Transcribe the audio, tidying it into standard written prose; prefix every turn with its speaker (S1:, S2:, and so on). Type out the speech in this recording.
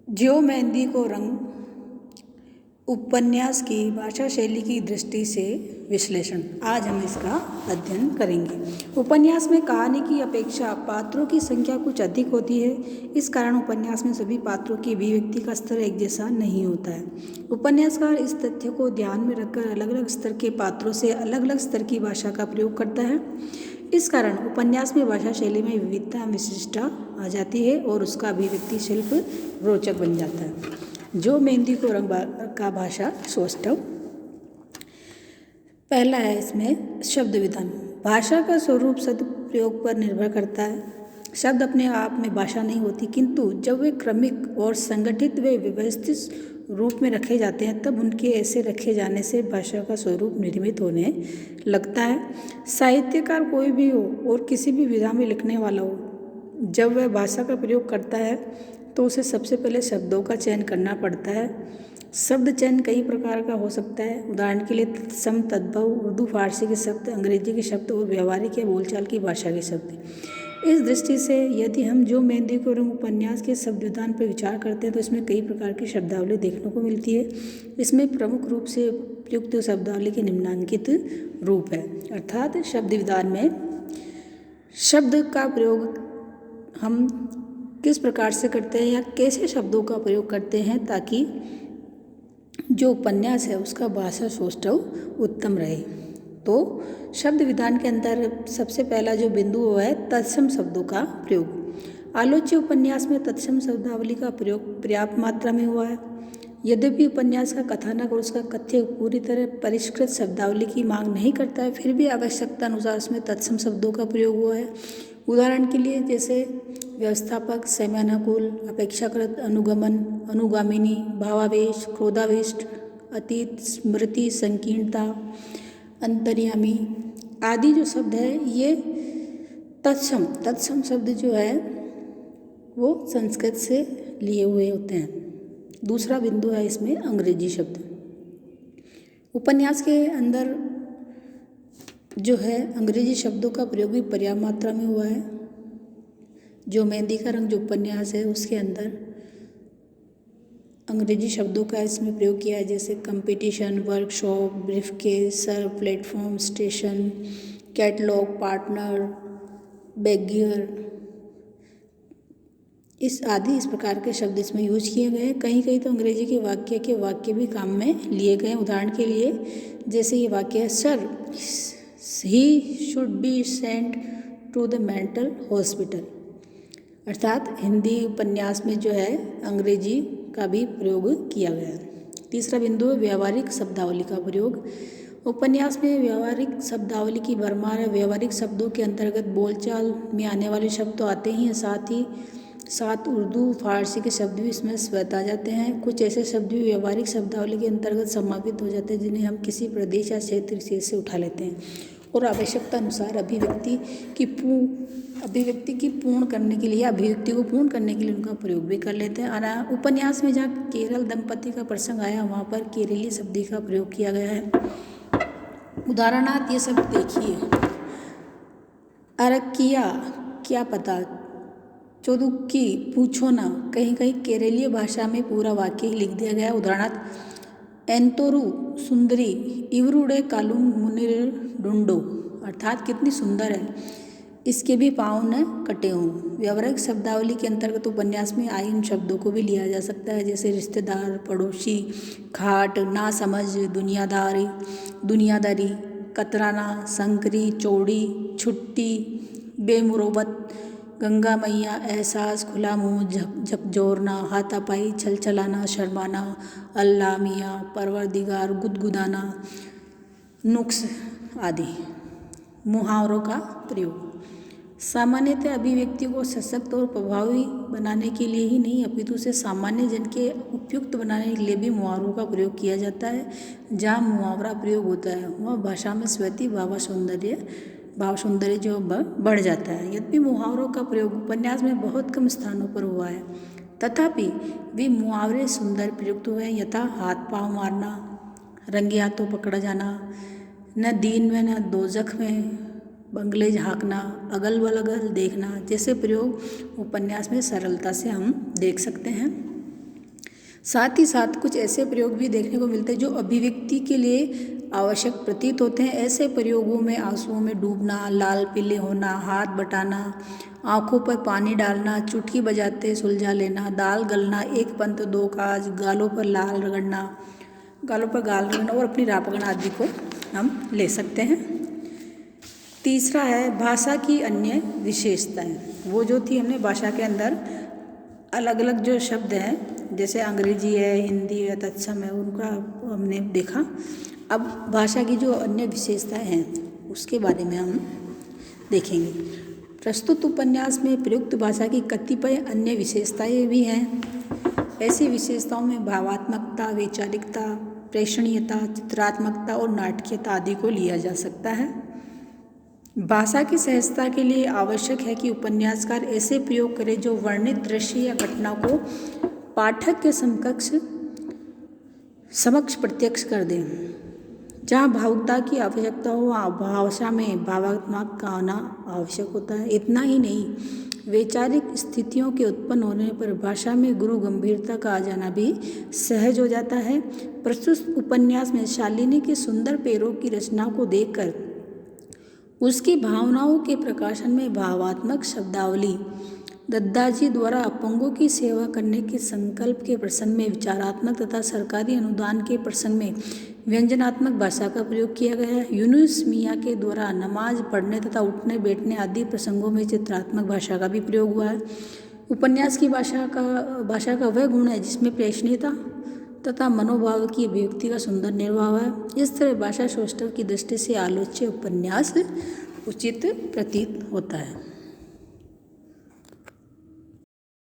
S1: ज्यों मेहंदी को रंग उपन्यास की भाषा शैली की दृष्टि से विश्लेषण। आज हम इसका अध्ययन करेंगे। उपन्यास में कहानी की अपेक्षा पात्रों की संख्या कुछ अधिक होती है। इस कारण उपन्यास में सभी पात्रों की अभिव्यक्ति का स्तर एक जैसा नहीं होता है। उपन्यासकार इस तथ्य को ध्यान में रखकर अलग अलग स्तर के पात्रों से अलग अलग स्तर की भाषा का प्रयोग करता है। इस कारण उपन्यास में भाषा शैली में विविधता विशिष्टता आ जाती है और उसका अभिव्यक्ति शिल्प रोचक बन जाता है। जो मेहंदी को रंग का भाषा सौष्ठव। पहला है इसमें शब्द विधान। भाषा का स्वरूप शब्द प्रयोग पर निर्भर करता है। शब्द अपने आप में भाषा नहीं होती, किंतु जब वे क्रमिक और संगठित व व्यवस्थित रूप में रखे जाते हैं तब उनके ऐसे रखे जाने से भाषा का स्वरूप निर्मित होने लगता है। साहित्यकार कोई भी हो और किसी भी विधा में लिखने वाला हो, जब वह भाषा का प्रयोग करता है तो उसे सबसे पहले शब्दों का चयन करना पड़ता है। शब्द चयन कई प्रकार का हो सकता है। उदाहरण के लिए तत्सम, तद्भव, उर्दू फारसी के शब्द, अंग्रेजी के शब्द और व्यवहारिक या बोलचाल की भाषा के शब्द। इस दृष्टि से यदि हम जो मेहंदी को रंग उपन्यास के शब्द विधान पर विचार करते हैं तो इसमें कई प्रकार की शब्दावली देखने को मिलती है। इसमें प्रमुख रूप से प्रयुक्त शब्दावली के निम्नांकित रूप है। अर्थात शब्द विधान में शब्द का प्रयोग हम किस प्रकार से करते हैं या कैसे शब्दों का प्रयोग करते हैं ताकि जो उपन्यास है उसका भाषा सौष्ठव उत्तम रहे। तो शब्द विधान के अंदर सबसे पहला जो बिंदु हुआ है तत्सम शब्दों का प्रयोग। आलोच्य उपन्यास में तत्सम शब्दावली का प्रयोग पर्याप्त मात्रा में हुआ है। यद्यपि उपन्यास का कथानक और उसका कथ्य पूरी तरह परिष्कृत शब्दावली की मांग नहीं करता है, फिर भी आवश्यकता अनुसार उसमें तत्सम शब्दों का प्रयोग हुआ है। उदाहरण के लिए जैसे व्यवस्थापक, समयानुकूल, अपेक्षाकृत, अनुगमन, अनुगामिनी, भावावेश, क्रोधावेश, अतीत, स्मृति, संकीर्णता, अंतर्यामी आदि जो शब्द है ये तत्सम शब्द जो है वो संस्कृत से लिए हुए होते हैं। दूसरा बिंदु है इसमें अंग्रेजी शब्द। उपन्यास के अंदर जो है अंग्रेजी शब्दों का प्रयोग भी पर्याप्त मात्रा में हुआ है। जो मेहंदी का रंग जो उपन्यास है उसके अंदर अंग्रेजी शब्दों का इसमें प्रयोग किया है, जैसे competition, workshop, briefcase, sir, platform, station, catalogue, partner, बैगियर, इस प्रकार के शब्द इसमें यूज किए गए हैं। कहीं तो अंग्रेजी के वाक्य भी काम में लिए गए हैं। उदाहरण के लिए जैसे ये वाक्य है, sir he should be sent to the mental hospital. अर्थात हिंदी उपन्यास में जो है अंग्रेजी का भी प्रयोग किया गया है। तीसरा बिंदु है व्यवहारिक शब्दावली का प्रयोग। उपन्यास में व्यवहारिक शब्दावली की भरमार है। व्यवहारिक शब्दों के अंतर्गत बोलचाल में आने वाले शब्द तो आते ही हैं, साथ उर्दू फारसी के शब्द भी इसमें स्वतः आ जाते हैं। कुछ ऐसे शब्द भी व्यवहारिक शब्दावली के अंतर्गत समावित हो जाते हैं जिन्हें हम किसी प्रदेश या क्षेत्र विशेष से उठा लेते हैं और आवश्यकता अनुसार अभिव्यक्ति को पूर्ण करने के लिए उनका प्रयोग भी कर लेते हैं। उपन्यास में जहाँ केरल दंपति का प्रसंग आया वहाँ पर केरली शब्द का प्रयोग किया गया है। उदाहरणार्थ ये शब्द देखिए, अरकिया क्या पता, चोदुक्की पूछो ना। कहीं केरलीय भाषा में पूरा वाक्य ही लिख दिया गया है। उदाहरणार्थ एंतोरु सुंदरी इवरुडे कालुम मुनिर डुंडो, अर्थात कितनी सुंदर है, इसके भी पाँव न कटे हों। व्यवहारिक शब्दावली के अंतर्गत उपन्यास में आए इन शब्दों को भी लिया जा सकता है, जैसे रिश्तेदार, पड़ोसी, खाट, नासमझ, दुनियादारी, कतराना, संकरी, चौड़ी, छुट्टी, बेमुरौबत, गंगा मैया, एहसास, खुला मुँह, झकझोरना, हाथापाई, छलछलाना, शर्माना, अल्लाह मियाँ, परवरदिगार, गुदगुदाना, नुक्स आदि। मुहावरों का प्रयोग सामान्यतः अभिव्यक्ति को सशक्त और प्रभावी बनाने के लिए ही नहीं अपितु उसे सामान्य जन के उपयुक्त बनाने के लिए भी मुहावरों का प्रयोग किया जाता है। जहाँ मुहावरा प्रयोग होता है वह भाषा में स्वती भाव सौंदर्य जो बढ़ जाता है। यद्यपि मुहावरों का प्रयोग उपन्यास में बहुत कम स्थानों पर हुआ है, तथापि वे मुहावरे सुंदर प्रयुक्त हुए, यथा हाथ पाँव मारना, रंगे हाथों पकड़ा जाना, न दीन में न दोजख में, बंगले झाँकना, अगल बगल देखना जैसे प्रयोग उपन्यास में सरलता से हम देख सकते हैं। साथ ही साथ कुछ ऐसे प्रयोग भी देखने को मिलते हैं जो अभिव्यक्ति के लिए आवश्यक प्रतीत होते हैं। ऐसे प्रयोगों में आंसुओं में डूबना, लाल पीले होना, हाथ बटाना, आंखों पर पानी डालना, चुटकी बजाते सुलझा लेना, दाल गलना, एक पंथ दो काज, गालों पर गाल रगड़ना और अपनी राह पकड़ना आदि को हम ले सकते हैं। तीसरा है भाषा की अन्य विशेषताएं। वो जो थी हमने भाषा के अंदर अलग अलग जो शब्द हैं जैसे अंग्रेजी है, हिंदी है, तत्सम है, उनका हमने देखा। अब भाषा की जो अन्य विशेषताएं हैं उसके बारे में हम देखेंगे। प्रस्तुत उपन्यास में प्रयुक्त भाषा की कतिपय अन्य विशेषताएं भी हैं। ऐसी विशेषताओं में भावात्मकता, वैचारिकता, प्रेषणीयता, चित्रात्मकता और नाटकीयता आदि को लिया जा सकता है। भाषा की सहजता के लिए आवश्यक है कि उपन्यासकार ऐसे प्रयोग करे जो वर्णित दृश्य या घटना को पाठक के समक्ष प्रत्यक्ष कर दें। जहाँ भावुकता की आवश्यकता हो वहाँ भाषा में भावात्मक का आना आवश्यक होता है। इतना ही नहीं, वैचारिक स्थितियों के उत्पन्न होने पर भाषा में गुरु गंभीरता का आ जाना भी सहज हो जाता है। प्रस्तुत उपन्यास में शालिनी के सुंदर पैरों की रचना को देखकर उसकी भावनाओं के प्रकाशन में भावात्मक शब्दावली, दद्दाजी द्वारा अपंगों की सेवा करने के संकल्प के प्रसंग में विचारात्मक तथा सरकारी अनुदान के प्रसंग में व्यंजनात्मक भाषा का प्रयोग किया गया है। यूनुस मियाँ के द्वारा नमाज पढ़ने तथा उठने बैठने आदि प्रसंगों में चित्रात्मक भाषा का भी प्रयोग हुआ है। उपन्यास की भाषा का वह गुण है जिसमें प्रेषणीयता तथा मनोभाव की अभिव्यक्ति का सुंदर निर्वाह है। इस तरह भाषा शोष्ठव की दृष्टि से आलोच्य उपन्यास उचित प्रतीत होता है।